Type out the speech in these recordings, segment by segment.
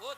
وہ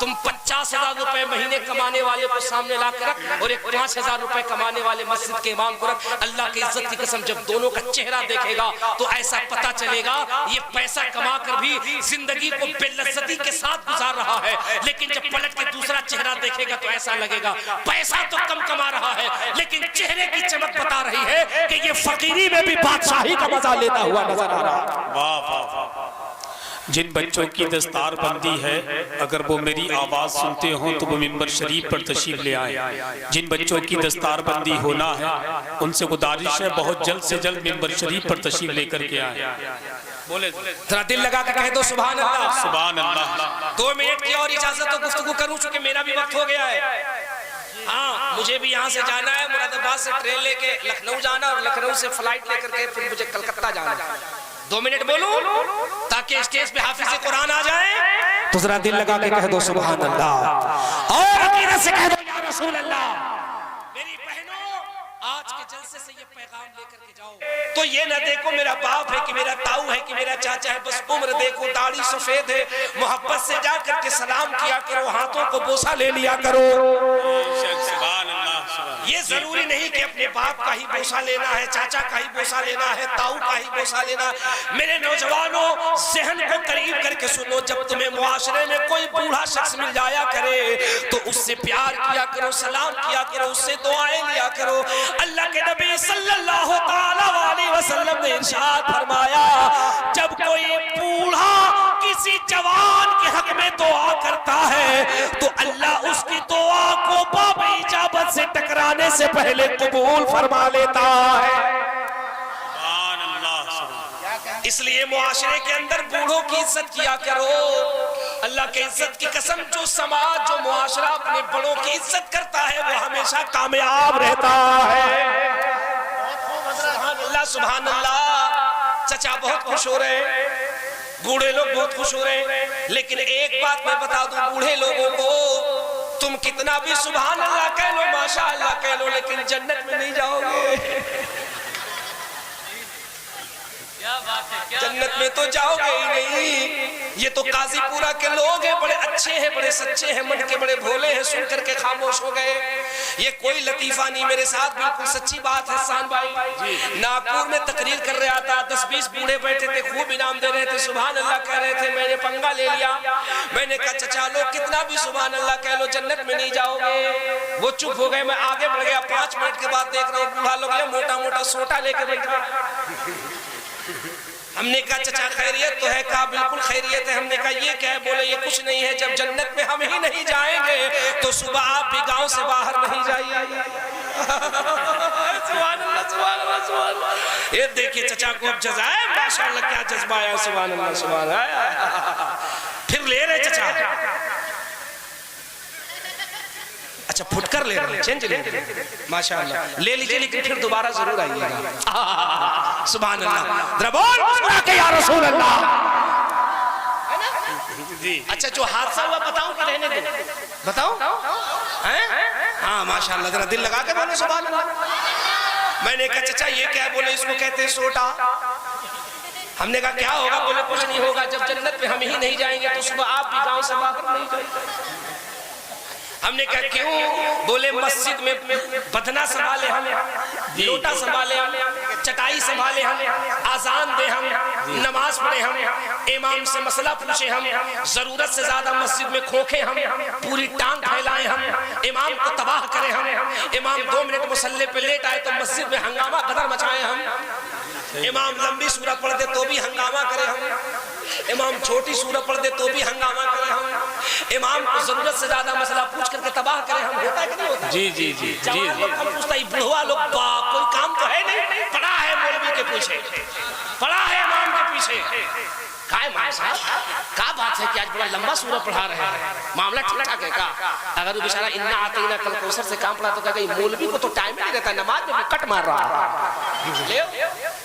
تم 50,000 روپے مہینے کمانے والے کو سامنے لا کر رکھ اور ایک 5,000 روپے کمانے والے مسجد کے امام کو رکھ، اللہ کی عزت کی قسم جب دونوں کا چہرہ دیکھے گا تو ایسا پتا چلے گا یہ پیسہ کما کر بھی زندگی کو بے لذتی کے ساتھ گزار رہا ہے، لیکن جب پلٹ کے دوسرا چہرہ دیکھے گا تو ایسا لگے گا پیسہ تو کم کما رہا ہے لیکن چہرے کی چمک بتا رہی ہے کہ یہ فقیری میں بھی بادشاہی کا مزہ لیتا ہوا نظر آ رہا ہے۔ واہ واہ واہ۔ جن بچوں کی دستار بندی ہے اگر وہ میری آواز سنتے ہوں تو وہ ممبر شریف پر تشریف لے آئیں۔ جن بچوں کی دستار بندی ہونا ہے ان سے گزارش ہے بہت جلد سے جلد ممبر شریف پر تشریف لے کر کے آئیں۔ بولے ذرا دل لگا کے کہہ دو سبحان اللہ۔ سبحان اللہ۔ 2 منٹ کی اور اجازت تو گفتگو کروں چونکہ میرا بھی وقت ہو گیا ہے۔ ہاں مجھے بھی یہاں سے جانا ہے، مراد آباد سے ٹرین لے کے لکھنؤ جانا اور لکھنؤ سے فلائٹ لے کر کے پھر مجھے کلکتہ جانا ہے۔ 2 منٹ بولوں تاکہ اسٹیج پہ حافظ قرآن آ جائیں تو ذرا دل لگا کے کہہ دو سبحان اللہ اور عقیدت سے کہہ دو یا رسول اللہ۔ میری بہنوں آج کے جلسے سے یہ پیغام لے کر کے جاؤ تو یہ نہ دیکھو میرا باپ ہے کہ میرا تاؤ ہے کہ میرا چاچا ہے، بس عمر دیکھو داڑھی سفید ہے، محبت سے جا کر کے سلام کیا کرو، ہاتھوں کو بوسہ لے لیا کرو۔ سبحان اللہ۔ یہ ضروری نہیں کہ اپنے باپ کا ہی بوسہ لینا ہے، چاچا کا ہی بوسہ لینا ہے، تاؤ کا ہی بوسہ لینا ہے۔ میرے نوجوانوں ذہن کو قریب کر کے سنو، جب تمہیں معاشرے میں کوئی بوڑھا شخص مل جایا کرے تو اس سے پیار کیا کرو، سلام کیا کرو، اس سے دعائیں لیا کرو۔ اللہ کے نبی صلی اللہ علیہ وسلم نے ارشاد فرمایا جب کوئی بوڑھا کسی جوان کے حق میں دعا کرتا ہے تو اللہ اس کی دعا کو باب اجابت سے ٹکرانے سے پہلے قبول فرما لیتا ہے۔ سبحان اللہ۔ اس لیے معاشرے کے اندر بوڑھوں کی عزت کیا کرو۔ اللہ کے عزت کی قسم جو سماج جو معاشرہ اپنے بڑوں کی عزت کرتا ہے وہ ہمیشہ کامیاب رہتا ہے۔ سبحان اللہ سبحان اللہ۔ چچا بہت خوش ہو رہے ہیں، بوڑھے لوگ بہت خوش ہو رہے ہیں، لیکن ایک بات میں بتا دوں بوڑھے لوگوں کو، تم کتنا بھی سبحان اللہ کہہ لو ماشاء اللہ کہہ لو لیکن جنت میں نہیں جاؤ گے۔ جنت میں تو جاؤ گے ہی نہیں۔ یہ تو قاضی پورا کے لوگ ہیں، بڑے اچھے ہیں، بڑے سچے ہیں، من کے بڑے بھولے ہیں، سن کر کے خاموش ہو گئے۔ یہ کوئی لطیفہ نہیں، میرے ساتھ بالکل سچی بات ہے حسان بھائی۔ ناگپور میں تقریر کر رہا تھا، 10-20 بوڑھے بیٹھے تھے، خوب انعام دے رہے تھے، سبحان اللہ کہہ رہے تھے۔ میں نے پنگا لے لیا، میں نے کہا چچا لوگ کتنا بھی سبحان اللہ کہہ لو جنت میں نہیں جاؤ گے۔ وہ چپ ہو گئے، میں آگے بڑھ گیا، 5 منٹ کے بعد دیکھ رہا ہوں بوڑھا لوگ موٹا موٹا سوٹا لے کے بیٹھا۔ ہم نے کہا چچا خیریت تو ہے؟ کہا بالکل خیریت ہے۔ ہم نے کہا یہ کیا ہے؟ بولے یہ کچھ نہیں ہے، جب جنت میں ہم ہی نہیں جائیں گے تو صبح آپ بھی گاؤں سے باہر نہیں جائیے۔ سبحان اللہ سبحان اللہ سبحان اللہ۔ یہ دیکھیے چچا کو اب جزا ہے، ماشاءاللہ کیا جذبہ آیا، سبحان اللہ سبحان اللہ۔ پھر لے رہے چچا، اچھا پھٹ کر لے رہے ہیں، چینج لے رہے ہیں، ماشاءاللہ لے لیجئے لیکن پھر دوبارہ ضرور آئیے گا۔ سبحان اللہ، دربول سنا کہ یا رسول اللہ۔ اچھا جو حادثہ ہوا بتاؤں کہ رہنے دو؟ بتاؤں؟ ہاں ماشاءاللہ، ذرا دل لگا کے بولو سبحان اللہ۔ میں نے کہا چچا یہ کیا ہے؟ بولے اس کو کہتے ہیں سوٹا۔ ہم نے کہا کیا ہوگا؟ بولے کچھ نہیں ہوگا، جب جنت میں ہم ہی نہیں جائیں گے تو صبح آپ بھی گاؤں سے باہر نہیں جائیں گے۔ ہم نے کہا کیوں؟ بولے مسجد میں بدنہ سنبھالے ہم، لوٹا سنبھالے ہم، چٹائی سنبھالے ہم، آزان دے ہم، نماز پڑھے ہم، امام سے مسئلہ پوچھے ہم، ضرورت سے زیادہ مسجد میں کھوکھے ہم، پوری ٹانگ پھیلائے ہم، امام کو تباہ کرے ہم، امام 2 منٹ مصلی پہ لیٹ آئے تو مسجد میں ہنگامہ قدر مچائے ہم، امام لمبی سورہ پڑھ دے تو بھی ہنگامہ کرے ہم، امام چھوٹی سورہ پڑھ دے تو بھی ہنگامہ کرے ہم، امام کو ضرورت سے زیادہ مسئلہ پوچھ کر کے تباہ کرے ہم۔ ہوتا ہے کہ نہیں ہوتا؟ جی جی جی جوان لوگ ہم پوچھتا ہی بڑھوا لوگ کوئی کام تو ہے نہیں، پڑھا ہے مولوی کے پیچھے، پڑھا ہے امام کے پیچھے۔ کہا ہے مائے صاحب کہا بات ہے کہ آج بڑا لمبا سورہ پڑھا رہے ہیں، معاملہ ٹھیک ٹھاک ہے؟ کہا اگر وہ بیچارہ انا آتینا کل کوثر سے کام پڑھا تو کہا کہ مولوی کو تو ٹائم نہیں رہتا، نماز میں بھی کٹ مار رہا ہے۔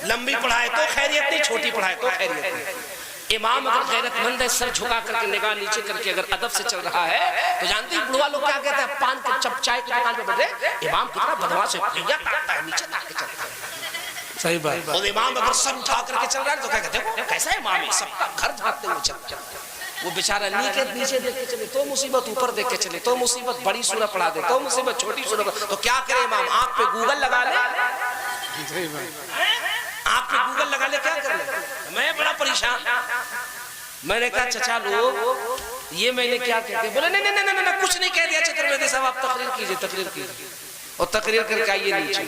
لمبی پڑھائے تو خیریت نہیں، چھوٹی پڑھائے تو خیریت نہیں۔ امام اگر غیرت مند ہے، سر جھکا کر کے نگاہ نیچے کر کے اگر ادب سے چل رہا ہے تو جانتے ہیں بڑھوا لوگ کیا کہتے ہیں؟ پان کے چپ چائے کی دکان پہ بیٹھے امام کتنا بدماش ہے، پھینگا تاکتا ہے، نیچے تاک کے چلتا ہے۔ صحیح بات۔ اور امام اگر سر اٹھا کر کے چل رہا ہے تو کیا کہتے ہیں کیسا امام ہے؟ سب کا گھر دھاکتے ہوئے چلتا ہے۔ وہ بیچارہ نیچے دیکھ کے چلے تو مصیبت، اوپر دیکھ کے چلے تو مصیبت، بڑی سورہ پڑھا دے تو مصیبت، چھوٹی سورہ تو کیا کرے امام؟ آنکھ پہ گوگل لگا لے، آنکھ پہ گوگل لگا لے، کیا کر لے؟ میں بڑا پریشان، میں نے کہا چچا لوگ یہ میں نے کیا کہتے؟ بولے نہیں نہیں نہیں نہیں کچھ نہیں کہہ دیا چترمیدی صاحب، آپ تقریر کیجئے، تقریر کیجئے، اور تقریر کر کے آئیے نیچے،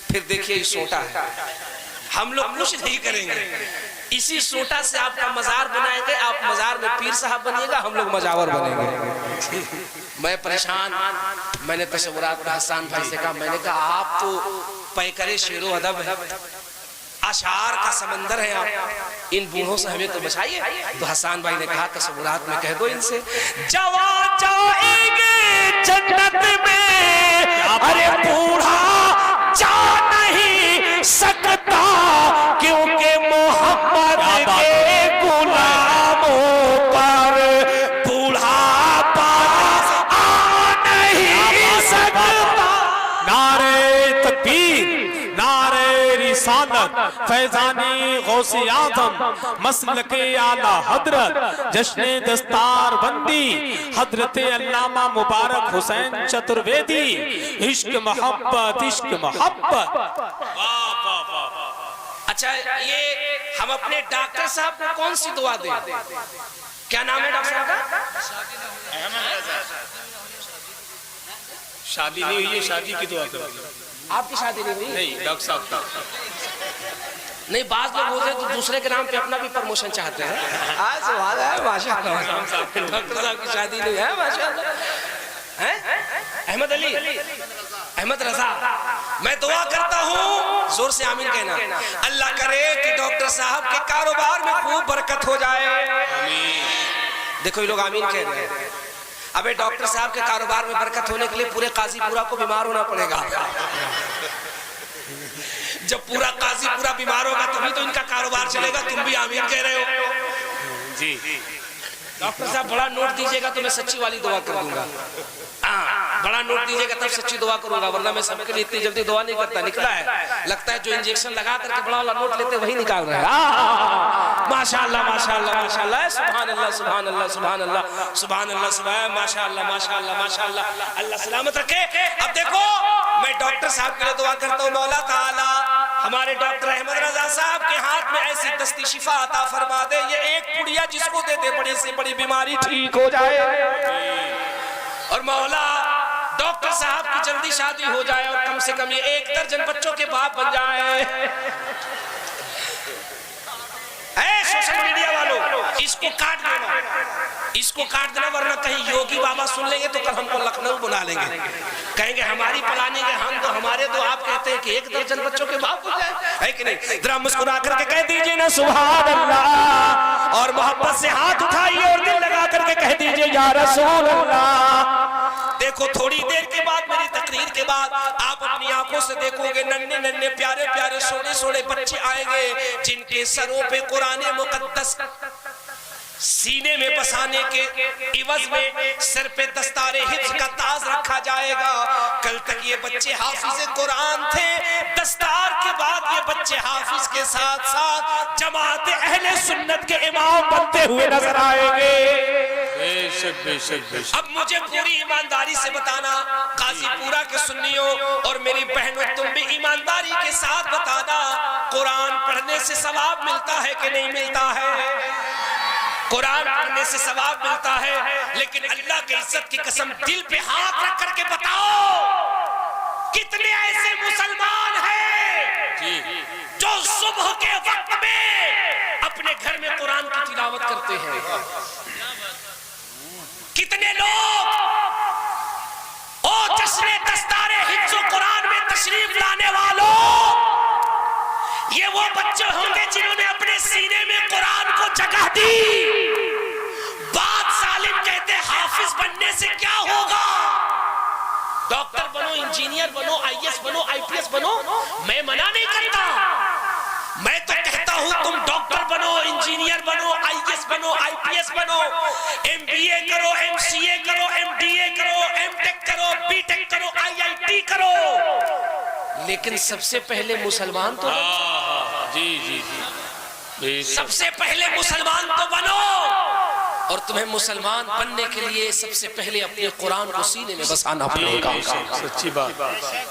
پھر دیکھیے یہ سوٹا ہے، ہم لوگ کچھ نہیں کریں گے، اسی سوٹا سے آپ کا مزار بنائیں گے، آپ مزار میں پیر صاحب بنیے گا، ہم لوگ مجاور بنیں گے۔ میں پریشان، میں نے تصورات میں حسان بھائی سے کہا، میں نے کہا آپ تو پیکرے شعر و ادب ہے، اشعار کا سمندر ہے، آپ ان بوڑھوں سے ہمیں تو بچائیے۔ تو حسان بھائی نے کہا تصورات میں کہہ دو ان سے، جوان جائیں گے جنت میں، ارے بوڑھا جا نہیں سکتا، کیونکہ محمد کے غلاموں پر بوڑھا پاس آ نہیں سکتا۔ نعرہ تکبیر، نعرہ رسالت، فیضانی غوث اعظم، مسلک اعلی حضرت، جشن دستار بندی حضرت علامہ مبارک حسین چترویدی، عشق محبت، عشق محبت۔ اچھا یہ ہم اپنے ڈاکٹر صاحب کو کون سی دعا دیں؟ کیا نام ہے ڈاکٹر صاحب کا؟ شادی نہیں ہوئی ہے، شادی کی دعا کرو۔ آپ کی شادی نہیں ہوئی؟ نہیں، ڈاکٹر صاحب کا نہیں، بعض لوگ ہوتے ہیں تو دوسرے کے نام پہ اپنا بھی پرموشن چاہتے ہیں۔ آج سوال ہے ماشاءاللہ، ڈاکٹر صاحب کی شادی نہیں ہے ماشاءاللہ۔ احمد علی، احمد رضا، میں دعا کرتا ہوں، زور سے آمین کہنا، اللہ کرے کہ ڈاکٹر صاحب کے کاروبار میں خوب برکت ہو جائے۔ دیکھو یہ لوگ آمین کہہ رہے ہیں۔ ابے ڈاکٹر صاحب کے کاروبار میں برکت ہونے کے لیے پورے قاضی پورا کو بیمار ہونا پڑے گا۔ جب پورا قاضی پورا بیمار ہوگا تبھی تو ان کا کاروبار چلے گا۔ تم بھی آمین کہہ رہے ہو جی۔ ڈاکٹر صاحب بڑا نوٹ دیجئے گا تو میں سچی والی دعا کر دوں گا۔ بڑا نوٹ دیجئے گا تب سچی دعا کروں گا، ورنہ میں سب کے لیے اتنی جلدی دعا نہیں کرتا۔ نکلا ہے، لگتا ہے جو انجیکشن لگا کر کے بڑا والا نوٹ لیتے وہی نکال رہے ہیں۔ ماشاءاللہ ماشاءاللہ ماشاءاللہ، سبحان اللہ سبحان اللہ سبحان اللہ سبحان اللہ سبحان، ماشاءاللہ ماشاءاللہ ماشاءاللہ، اللہ سلامت رکھے۔ اب دیکھو میں ڈاکٹر صاحب کے لیے دعا کرتا ہوں، مولا تعالی ہمارے ڈاکٹر احمد رضا صاحب کے ہاتھ میں ایسی دستی شفا عطا فرما دے، یہ ایک پڑیا جس کو دے دے بڑی سے بڑی بیماری ٹھیک ہو جائے، اور مولا ڈاکٹر صاحب کی جلدی شادی ہو جائے، اور کم سے کم یہ 1 درجن بچوں کے باپ بن جائے۔ اے سوشل میڈیا والوں، اس کو کاٹ دینا، اس کو کاٹ دینا، ورنہ کہیں یوگی بابا سن لیں گے تو کل ہم کو لکھنؤ بنا لیں گے، کہیں گے ہماری پلانی کے ہم تو ہمارے تو آپ کہتے ہیں کہ 1 درجن بچوں کے باپ ہو جائے، ہے کہ نہیں؟ ذرا مسکرا کر کے کہہ دیجئے نا سبحان اللہ، اور محبت سے ہاتھ اٹھائیے اور دل لگا کر کے کہہ دیجئے یا رسول اللہ۔ دیکھو تھوڑی دیر کے بعد میری تقریر کے بعد آپ اپنی آنکھوں سے دیکھو گے ننھے ننھے پیارے پیارے سونے سونے بچے آئیں گے، جن کے سروں پہ قرآن مقدس سینے میں بسانے کے عوض میں سر پہ دستار حفظ کا تاج رکھا جائے گا۔ کل تک یہ بچے حافظ قرآن تھے، دستار کے بعد یہ بچے حافظ کے ساتھ ساتھ جماعت اہل سنت کے امام بنتے ہوئے نظر آئیں گے۔ بے شک بے شک بے شک۔ اب مجھے پوری ایمانداری سے بتانا، قاضی پورا کے سنیوں اور میری بہنوں تم بھی ایمانداری کے ساتھ بتانا، قرآن پڑھنے سے ثواب ملتا ہے کہ نہیں ملتا ہے؟ قرآن پڑھنے سے ثواب ملتا ہے، لیکن اللہ کی عزت کی قسم دل پہ ہاتھ رکھ کر کے بتاؤ کتنے ایسے مسلمان ہیں جو صبح کے وقت میں اپنے گھر میں قرآن کی تلاوت کرتے ہیں؟ کتنے لوگ او جشن دستار حفظ قرآن میں تشریف لانے والوں، یہ وہ بچے ہوں گے جنہوں نے اپنے سینے میں قرآن کو جگہ دی۔ بعد ظالم کہتے حافظ بننے سے کیا ہوگا؟ ڈاکٹر بنو، انجینئر بنو، آئی ایس بنو، آئی پی ایس بنو، میں منع نہیں کرتا، میں تو کہتا ہوں تم ڈاکٹر بنو، انجینئر بنو، آئی ایس بنو، آئی پی ایس بنو، ایم بی اے کرو، ایم سی اے کرو، ایم ڈی اے کرو، ایم ٹیک کرو، بی ٹیک کرو، آئی آئی ٹی کرو، لیکن سب سے پہلے مسلمان تو جی جی جی، سب سے پہلے مسلمان تو بنو، اور اور تمہیں مسلمان بننے کے لیے سب سے پہلے اپنے قرآن کو سینے میں بسانا پڑے گا. سچی بات.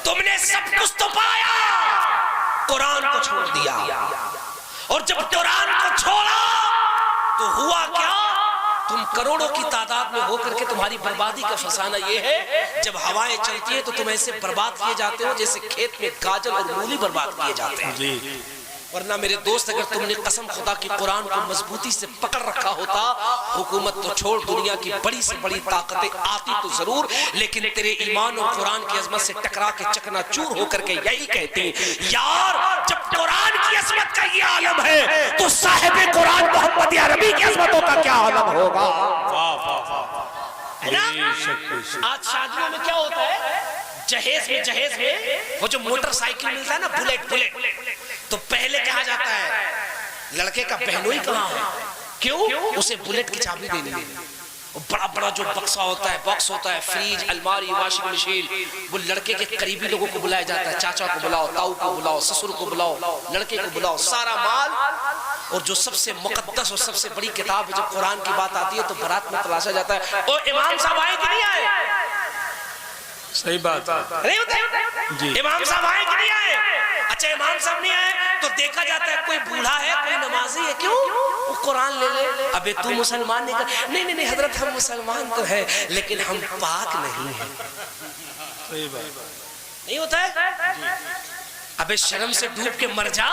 تم نے سب کچھ تو پایا, قرآن کو چھوڑ دیا, اور جب قرآن کو چھوڑا تو ہوا کیا؟ تم کروڑوں کی تعداد میں ہو کر کے تمہاری بربادی کا فسانہ یہ ہے, جب ہوائیں چلتی ہیں تو تم ایسے برباد کیے جاتے ہو جیسے کھیت میں گاجر اور مولی برباد کیے جاتے ہیں. ورنہ میرے دوست اگر تم نے قسم خدا کی قرآن کو مضبوطی سے پکڑ رکھا ہوتا, حکومت تو چھوڑ دنیا کی بڑی سے بڑی طاقتیں آتی تو ضرور, لیکن تیرے ایمان اور قرآن کی عظمت سے ٹکرا کے چکنا چور ہو کر کے یہی کہتے ہیں, یار جب قرآن کی عظمت کا یہ عالم ہے تو صاحب قرآن محمد عربی کی عظمتوں کا کیا عالم ہوگا. آج شادیوں میں کیا ہوتا ہے, جہیز میں وہ جو موٹر سائیکل ملتا ہے نا, بلیٹ, تو پہلے کہا جاتا ہے لڑکے کا بہنوئی کہاں ہے, کیوں؟ اسے بلیٹ کی چابی دینی ہے. بڑا بڑا جو بکسا ہوتا ہے, باکس ہوتا ہے, فریج, الماری, واشنگ مشین, وہ لڑکے کے قریبی لوگوں کو بلایا جاتا ہے, چاچا کو بلاؤ, تاؤ کو بلاؤ, سسر کو بلاؤ, لڑکے کو بلاؤ, سارا مال. اور جو سب سے مقدس اور سب سے بڑی کتاب جب قرآن کی بات آتی ہے تو بارات میں تلاشا جاتا ہے, او امام صاحب آئے کہ نہیں آئے؟ صحیح بات نہیں ہوتا ہے, امام صاحب آئے کہ نہیں آئے؟ اچھا امام صاحب نہیں آئے تو دیکھا جاتا ہے کوئی بوڑھا ہے, کوئی نمازی ہے, کیوں؟ وہ قرآن لے لے. ابے تو مسلمان نہیں کر, نہیں حضرت ہم مسلمان تو ہیں لیکن ہم پاک نہیں ہیں. صحیح بات نہیں ہوتا ہے. ابے شرم سے ڈوب کے مر جا,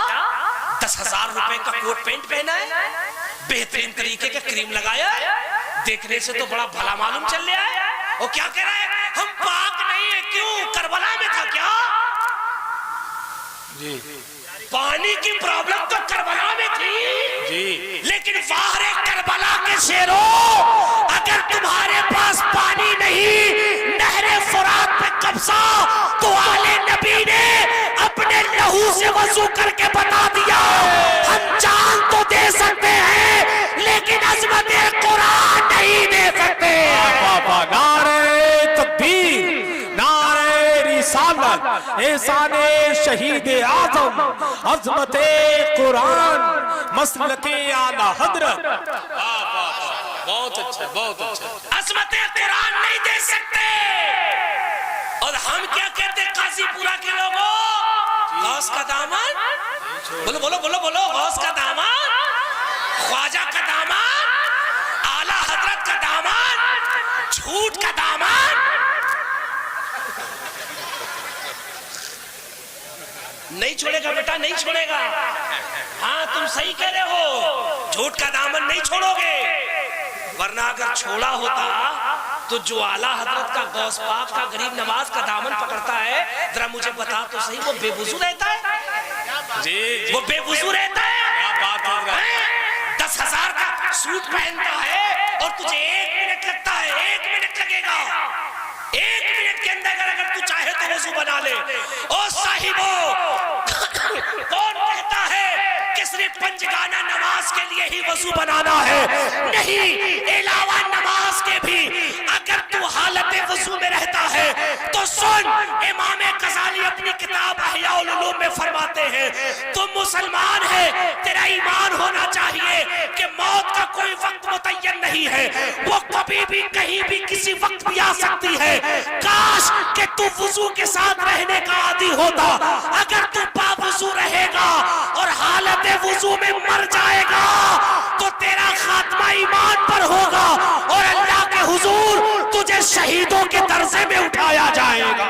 10,000 روپے کا کوٹ پینٹ پہنا ہے, بہترین طریقے کا کریم لگایا ہے, دیکھنے سے تو بڑا بھلا معلوم چل رہا ہے, وہ کیا کہہ رہا ہے ہم پاک نہیں ہیں. کیوں؟ کربلا میں تھا کیا؟ جی, پانی کی پرابلم تو کربلا میں تھی, لیکن فاہر کربلا کے شیروں, اگر تمہارے پاس پانی نہیں, نہر فرات پہ قبضہ, تو آل نبی نے اپنے لہو سے وضو کر کے بتا دیا ہم جان تو دے سکتے ہیں لیکن عظمت قرآن نہیں دے سکتے. نعرہ تکبیر, نعرہ رسالت, احسان شہید اعظم, عظمت قرآن, مسلک اعلی حضرت. بہت اچھا, بہت اچھا. عظمت قرآن نہیں دے سکتے. اور ہم کیا کہتے ہیں قاضی پورا کے لوگوں, غوث کا دامن, بولو بولو بولو بولو, غوث کا دامن, خواجہ کا دامن, اعلی حضرت کا دامن, جھوٹ کا دامن. نہیں چھوڑے گا بیٹا, نہیں چھوڑے گا. ہاں تم صحیح کہہ رہے ہو, جھوٹ کا دامن نہیں چھوڑو گے. ورنہ اگر چھوڑا ہوتا تو جو اعلیٰ حضرت کا, غوث پاک کا, غریب نواز کا دامن پکڑتا ہے, ذرا مجھے بتا تو صحیح, وہ بے وضو رہتا ہے؟ وہ بے وضو رہتا ہے, 10,000 کا سوٹ پہنتا ہے اور تجھے 1 منٹ لگتا ہے, 1 منٹ لگے گا, 1 منٹ کے اندر اگر تو چاہے تو وضو بنا لے. او صاحبو, کون کہتا ہے کہ صرف پنجگانہ نماز کے لیے ہی وضو بنانا ہے؟ نہیں, علاوہ نماز کے بھی اگر تو حالت وضو میں رہتا ہے تو سن, امام غزالی اپنی کتاب احیاء العلوم میں فرماتے ہیں تم مسلمان ہے, تیرا ایمان ہونا چاہیے کہ موت کا کوئی وقت متعین نہیں ہے, وہ کبھی بھی کہیں بھی کسی وقت بھی آ سکتی ہے. کاش کہ تو وضو کے ساتھ رہنے کا عادی ہوتا. اگر تو باوضو رہے گا اور حالت وضو میں مر جائے گا تو تیرا خاتمہ ایمان پر ہوگا اور اللہ کے حضور تجھے شہیدوں کے درجے میں اٹھایا جائے گا.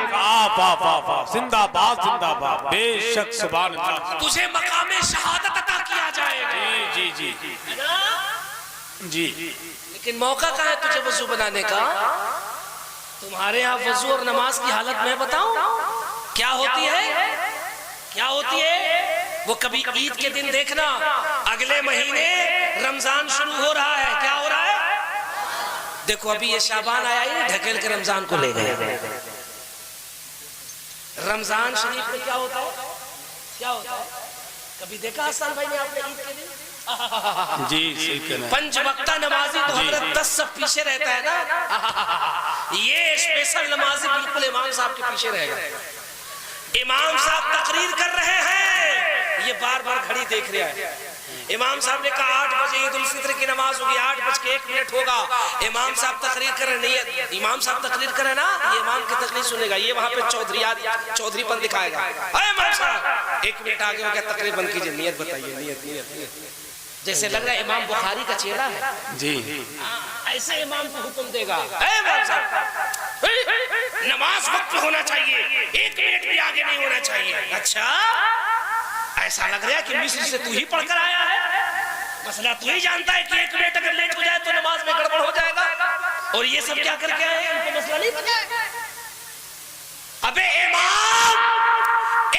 زندہ باد, زندہ باد, بے شک, سبحان اللہ. تجھے مقام شہادت عطا کیا جائے گا. جی, لیکن موقع کہاں ہے تجھے وضو بنانے کا؟ تمہارے یہاں وضو اور نماز کی حالت میں بتاؤں کیا ہوتی ہے, کیا ہوتی ہے؟ وہ کبھی عید کے دن دیکھنا, اگلے مہینے رمضان شروع ہو رہا ہے, کیا ہو رہا ہے؟ دیکھو ابھی یہ شعبان آیا ہی, ڈھکیل کے رمضان کو لے گئے. رمضان شریف میں کیا ہوتا ہے, کیا ہوتا ہے؟ کبھی دیکھا حسن بھائی نے آپ نے عید کے دن؟ جی, 5 وقتہ نمازی تو حضرت 10 سب پیچھے رہتا ہے نا. یہ اسپیشل نمازی بالکل امام صاحب کے پیچھے رہے گا. امام صاحب تقریر کر رہے ہیں, یہ بار بار گھڑی دیکھ رہا ہے, امام صاحب نے کہا 8 بجے عید الفطر کی نماز ہوگی، 8:01 ہوگا، امام صاحب تقریر کر رہے نہیں، امام صاحب تقریر کرے نا، یہ امام کی تقریر سنے گا، یہ وہاں پہ چودھری پن دکھائے گا، اے امام صاحب 1 منٹ آگے ہو گیا، تقریر بند کیجئے، نیت بتائیے، نیت جیسے لگ رہا ہے امام بخاری کا چہرہ ہے جی، ایسے امام کو حکم دے گا، اے امام صاحب نماز وقت پہ ہونا چاہیے، 1 منٹ بھی آگے نہیں ہونا چاہیے۔ اچھا ایسا لگ رہا ہے کہ مصر سے تو ہی پڑھ کر آیا ہے، مسئلہ تو ہی جانتا ہے کہ 1 منٹ اگر لیٹ ہو جائے تو نماز میں گڑبڑ ہو جائے گا، اور یہ سب کیا کر کے آئے ہیں، ان کو مسئلہ نہیں پتا ہے۔ ابے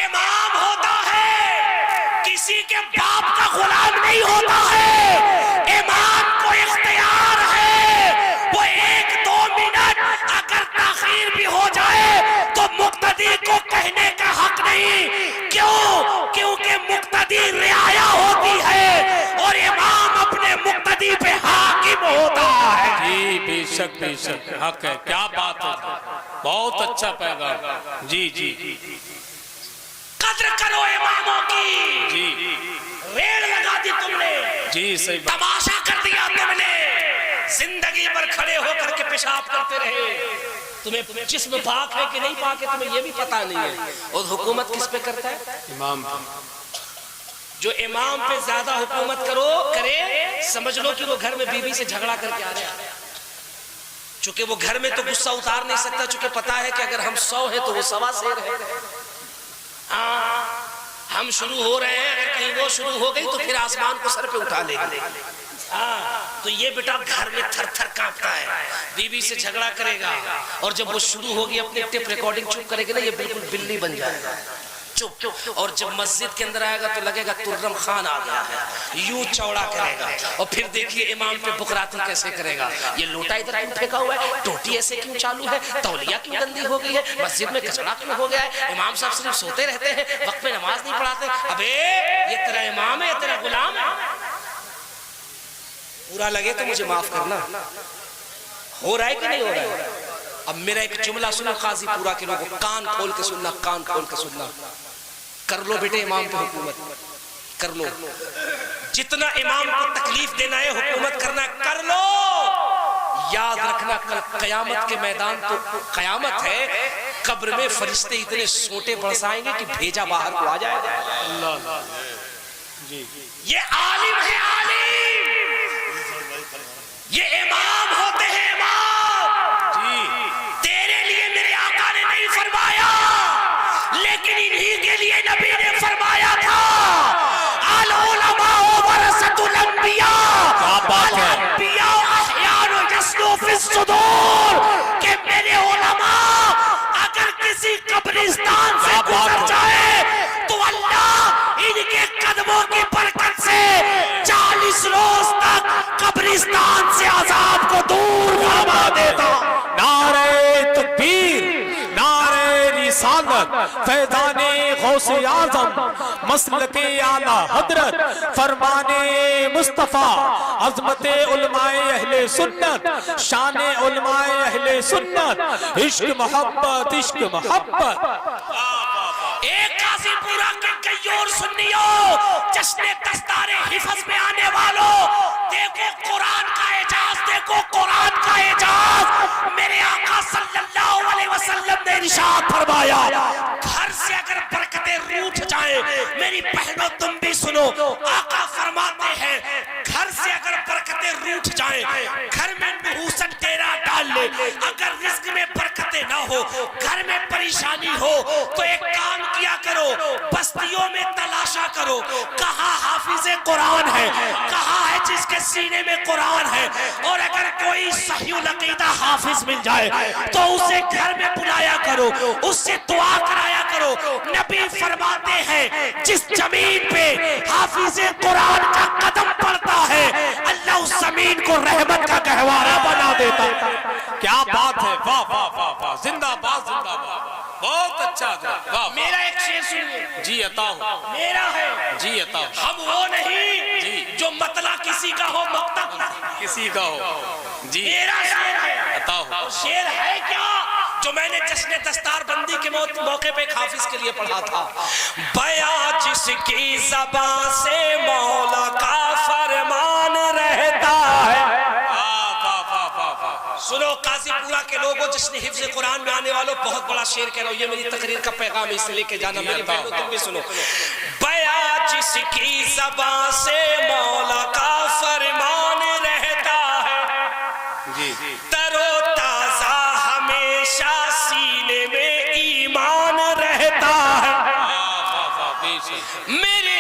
امام ہوتا ہے، کسی کے باپ کا غلام نہیں ہوتا ہے، امام کو اختیار ہے، وہ 1-2 منٹ اگر تاخیر بھی ہو جائے تو مقتدی کو کہنے کا حق نہیں، کیونکہ مقتدی رعایا ہوتی ہے اور امام اپنے مقتدی پہ حاکم ہوتا ہے۔ جی بے شک حق ہے، کیا بات ہے، بہت اچھا پیغام، جی قدر کرو اماموں کی، جی ریڑ لگا دی تم نے، جی صحیح بات، تماشا کر دیا تم نے، زندگی بھر کھڑے ہو کر کے پیشاب کرتے رہے، تمہیں جسم پاک ہے کہ نہیں پاک ہے تمہیں یہ بھی پتا نہیں ہے، اور حکومت کس پہ کرتا ہے؟ امام، جو امام پہ زیادہ حکومت کرے سمجھ لو کہ وہ گھر میں بیوی سے جھگڑا کر کے آ رہا ہے، چونکہ وہ گھر میں تو غصہ اتار نہیں سکتا، چونکہ پتا ہے کہ اگر ہم 100 ہیں تو وہ 125 ہے، ہم شروع ہو رہے ہیں، اگر کہیں وہ شروع ہو گئی تو پھر آسمان کو سر پہ اٹھا لے گا، تو یہ بیٹا گھر میں تھر تھر کانپتا ہے، بیوی سے جھگڑا کرے گا، اور جب وہ شروع ہوگی اپنی ٹیپ ریکارڈنگ چپ کرے گی نا، یہ بالکل بلی بن جائے گا چپ، اور جب مسجد کے اندر آئے گا تو لگے گا ترم خان آ گیا ہے، یوں چوڑا کرے گا، اور پھر دیکھیے امام پہ بکراتی کیسے کرے گا، یہ لوٹا ادھر کیوں پھینکا ہوا ہے، ٹوٹی ایسے کیوں چالو ہے، تولیہ کیوں گندی ہو گئی ہے، مسجد میں کچڑا کیوں ہو گیا ہے، امام صاحب صرف سوتے رہتے ہیں، وقت پہ نماز نہیں پڑھاتے، ابے یہ تیرا امام ہے، یہ تیرا غلام ہے، پورا لگے تو مجھے معاف کرنا، ہو رہا ہے کہ نہیں ہو رہا ہے؟ اب میرا ایک جملہ سنو قاضی پورا کے لوگوں، کان کھول کے سننا، کان کھول کے سننا، کر لو بیٹے امام پہ حکومت، کر لو، جتنا امام کو تکلیف دینا ہے حکومت کرنا کر لو، یاد رکھنا کل قیامت کے میدان تو قیامت ہے، قبر میں فرشتے اتنے سوٹے برسائیں گے کہ بھیجا باہر کو آ جائے گا، یہ عالم ہے، عالم یہ امام ہوتے ہیں، امام تیرے لیے میرے آقا نے نہیں فرمایا، لیکن انہی کے لیے نبی نے فرمایا تھا، العلماء ورثۃ الانبیاء، الانبیاء احیاء یسلو فی الصدور، کہ میرے علماء اگر کسی قبرستان سے گزر جائے تو اللہ ان کے قدموں کی برکت سے 40 روز تک قبرستان سے عذاب کو دور فرما دیتا۔ نعرہ تکبیر، نعرہ رسالت، فیضان غوث اعظم، مسلک اعلی حضرت، فرمان مصطفیٰ، عظمت علماء اہل سنت، شان علماء اہل سنت، عشق محبت، عشق محبت۔ ایک قاضی پورا کے کئیور سنیوں، جشن دستار حفظ میں آنے والوں، دیکھو قرآن کا اعجاز، دیکھو قرآن کا اعجاز، میرے آقا صلی اللہ علیہ وسلم نے ارشاد فرمایا، گھر سے اگر برکتیں روٹھ جائیں، میری بہنوں تم بھی سنو، آقا فرماتے ہیں گھر سے اگر برکتیں روٹھ جائیں، گھر میں نحوست ڈیرا ڈال لے، اگر رزق میں برکتیں نہ ہو، گھر میں پریشانی ہو، تو ایک کام کیا کرو، بستیوں میں تلاشا کرو، کہاں حافظ قرآن ہے، کہاں ہے جس کے سینے میں قرآن ہے، اور اگر کوئی صحیح العقیدہ حافظ مل جائے تو اسے گھر میں بلایا کرو، اس سے دعا کرایا کرو، نبی فرماتے ہیں جس زمین پہ حافظ قرآن کا قدم پڑتا ہے اللہ اس زمین کو رحمت کا گہوارہ بنا دیتا۔ کیا بات ہے، واہ واہ واہ واہ، زندہ باد زندہ باد، بہت اچھا، واہ میرا ایک شعر سنیے، جی عطا ہو، میرا ہے، جی عطا ہو، ہم وہ نہیں جو مطلع کسی کا ہو مقتل کسی کا ہو، جی میرا شعر ہے، عطا ہو، شعر ہے کیا جو میں نے جشن دستار بندی کے موقع پہ ایک حافظ کے لیے پڑھا تھا، بیاں جس کی زبان سے مولا کا فرمان رہتا ہے۔ سنو قاضی پورا کے لوگوں، جشن حفظ قرآن میں آنے والوں، بہت بڑا شعر کہہ رہا ہوں، یہ میری تقریر کا پیغام ہے، اس سے لے کے جانا میری بہنوں، تم بھی سنو۔ بیاں جس کی زبان سے مولا کا فرمان رہتا ہے، تر و تازہ ہمیشہ سینے میں ایمان رہتا ہے۔ میرے